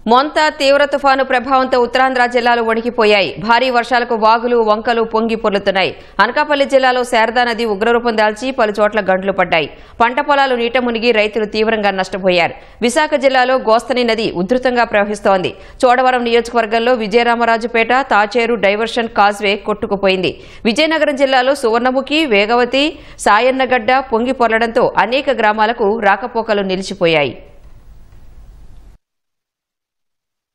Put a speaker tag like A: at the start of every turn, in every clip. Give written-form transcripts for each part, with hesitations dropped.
A: మొంతా తీవ్ర తుఫాను ప్రభావంతో ఉత్తరాంధ్ర జిల్లాలు వణికిపోయాయి. భారీ వర్షాలకు వాగులు వంకలు పొంగి పొర్లుతున్నాయి. అనకాపల్లి జిల్లాలో శారదా నది ఉగ్రరూపం దాల్చి పలు చోట్ల గంటలు పడ్డాయి. పంట పొలాలు నీట మునిగి రైతులు తీవ్రంగా నష్టపోయారు. విశాఖ జిల్లాలో గోస్తని నది ఉధృతంగా ప్రవహిస్తోంది. చోడవరం నియోజకవర్గంలో విజయరామరాజుపేట తాచేరు డైవర్షన్ కాజ్వే కొట్టుకుపోయింది. విజయనగరం జిల్లాలో సువర్ణముఖి, వేగవతి, సాయన్నగడ్డ పొంగి పొర్లడంతో అనేక గ్రామాలకు రాకపోకలు నిలిచిపోయాయి.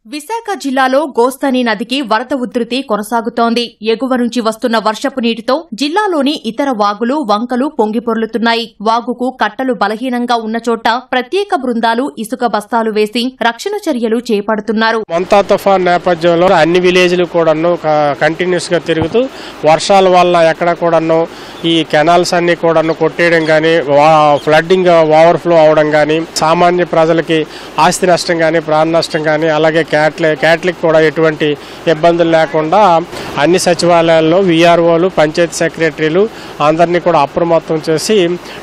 B: విశాఖ జిల్లాలో గోస్తని నదికి వరద ఉధృతి కొనసాగుతోంది. ఎగువ నుంచి వస్తున్న వర్షపు నీటితో జిల్లాలోని ఇతర వాగులు వంకలు పొంగిపొర్లుతున్నాయి. వాగుకు కట్టలు బలహీనంగా ఉన్న చోట ప్రత్యేక బృందాలు ఇసుక బస్తాలు వేసి రక్షణ చర్యలు చేపడుతున్నారు.
C: మొంతా తుఫాన్ నేపథ్యంలో అన్ని విలేజ్లు కూడాను కంటిన్యూస్ గా తిరుగుతూ వర్షాల వల్ల ఎక్కడ కూడాను ఈ కెనాల్స్ అన్ని కూడాను కొట్టేయడం గానీ, ఫ్లడ్డింగ్ ఓవర్ఫ్లో అవడం గానీ, సామాన్య ప్రజలకి ఆస్తి నష్టం గానీ, ప్రాణ నష్టం గానీ, అలాగే క్యాట్లిక్ కూడా ఎటువంటి ఇబ్బందులు లేకుండా అన్ని సచివాలయాల్లో వీఆర్ఓలు, పంచాయతీ సెక్రటరీలు అందరినీ కూడా అప్రమత్తం చేసి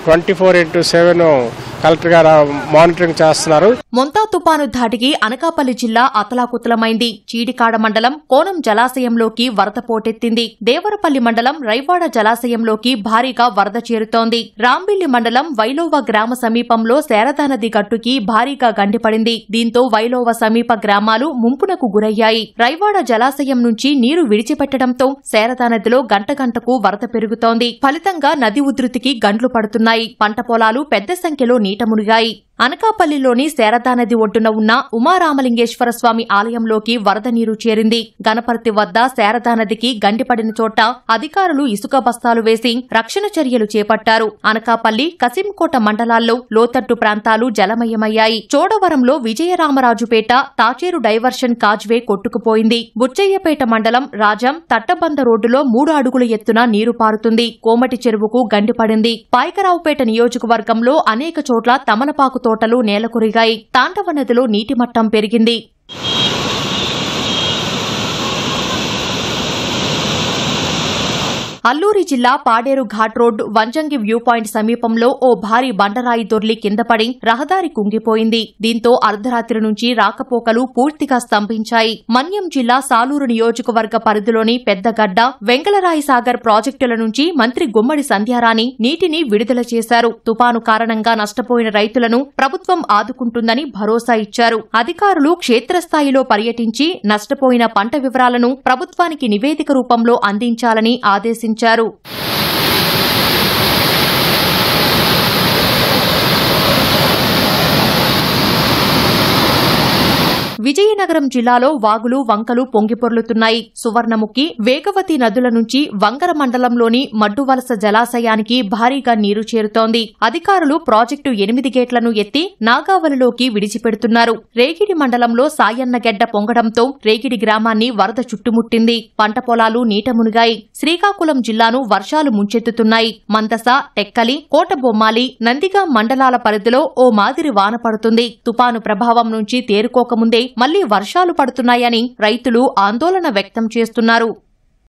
C: 24/7 కలెక్టర్ గారు మానిటరింగ్ చేస్తున్నారు.
B: మొంతా తుపాను ధాటికి అనకాపల్లి జిల్లా అతలాకుతలమైంది. చీడికాడ మండలం కోనం జలాశయంలోకి వరద పోటెత్తింది. దేవరపల్లి మండలం రైవాడ జలాశయంలోకి భారీగా వరద చేరుతోంది. రాంబిల్లి మండలం వైలోవ గ్రామ సమీపంలో శారదా నది గట్టుకి భారీగా గండిపడింది. దీంతో వైలోవ సమీప గ్రామాలు ముంపునకు గురయ్యాయి. రైవాడ జలాశయం నుంచి నీరు విడిచిపెట్టడంతో శారదా నదిలో గంటకు వరద పెరుగుతోంది. ఫలితంగా నది ఉధృతికి గండ్లు పడుతున్నాయి. పంట పొలాలు పెద్ద సంఖ్యలో నీట మునిగాయి. అనకాపల్లిలోని శారదా నది ఒడ్డున ఉన్న ఉమారామలింగేశ్వర స్వామి ఆలయంలోకి వరద నీరు చేరింది. గణపర్తి వద్ద శారదా నదికి గండిపడిన చోట అధికారులు ఇసుక బస్తాలు వేసి రక్షణ చర్యలు చేపట్టారు. అనకాపల్లి, కసింకోట మండలాల్లో లోతట్టు ప్రాంతాలు జలమయమయ్యాయి. చోడవరంలో విజయరామరాజుపేట తాచేరు డైవర్షన్ కాజ్వే కొట్టుకుపోయింది. బుచ్చయ్యపేట మండలం రాజం తట్టబంద రోడ్డులో 3 అడుగుల ఎత్తున నీరు పారుతుంది. కోమటి చెరువుకు గండిపడింది. పాయకరావుపేట నియోజకవర్గంలో అనేక చోట్ల తమలపాకు తోటలు నేలకొరిగాయి. తాండవ నదిలో నీటిమట్టం పెరిగింది. అల్లూరి జిల్లా Paderu ghat road Vanjangi view point సమీపంలో ఓ భారీ బండరాయి దొర్లి కిందపడి రహదారి కుంగిపోయింది. దీంతో అర్ధరాత్రి నుంచి రాకపోకలు పూర్తిగా స్తంభించాయి. మన్యం జిల్లా సాలూరు నియోజకవర్గ పరిధిలోని పెద్దగడ్డ, వెంగళరాయి సాగర్ ప్రాజెక్టుల నుంచి మంత్రి గుమ్మడి సంధ్యారాణి నీటిని విడుదల చేశారు. తుపాను కారణంగా నష్టపోయిన రైతులను ప్రభుత్వం ఆదుకుంటుందని భరోసా ఇచ్చారు. అధికారులు క్షేత్రస్థాయిలో పర్యటించి నష్టపోయిన పంట వివరాలను ప్రభుత్వానికి నివేదిక రూపంలో అందించాలని ఆదేశించారు. విజయనగరం జిల్లాలో వాగులు వంకలు పొంగిపొర్లుతున్నాయి. సువర్ణముఖి, వేగవతి నదుల నుంచి వంగర మండలంలోని మడ్డువలస జలాశయానికి భారీగా నీరు చేరుతోంది. అధికారులు ప్రాజెక్టు 8 గేట్లను ఎత్తి నాగావలిలోకి విడిచిపెడుతున్నారు. రేగిడి మండలంలో సాయన్నగెడ్డ పొంగడంతో రేగిడి గ్రామాన్ని వరద చుట్టుముట్టింది. పంట పొలాలు నీట మునిగాయి. శ్రీకాకుళం జిల్లాను వర్షాలు ముంచెత్తుతున్నాయి. మందస, టెక్కలి, కోటబొమ్మాలి, నందిగా మండలాల పరిధిలో ఓ మాదిరి వాన పడుతుంది. తుపాను ప్రభావం నుంచి తేరుకోకముందే మళ్లీ వర్షాలు పడుతున్నాయని రైతులు ఆందోళన వ్యక్తం చేస్తున్నారు.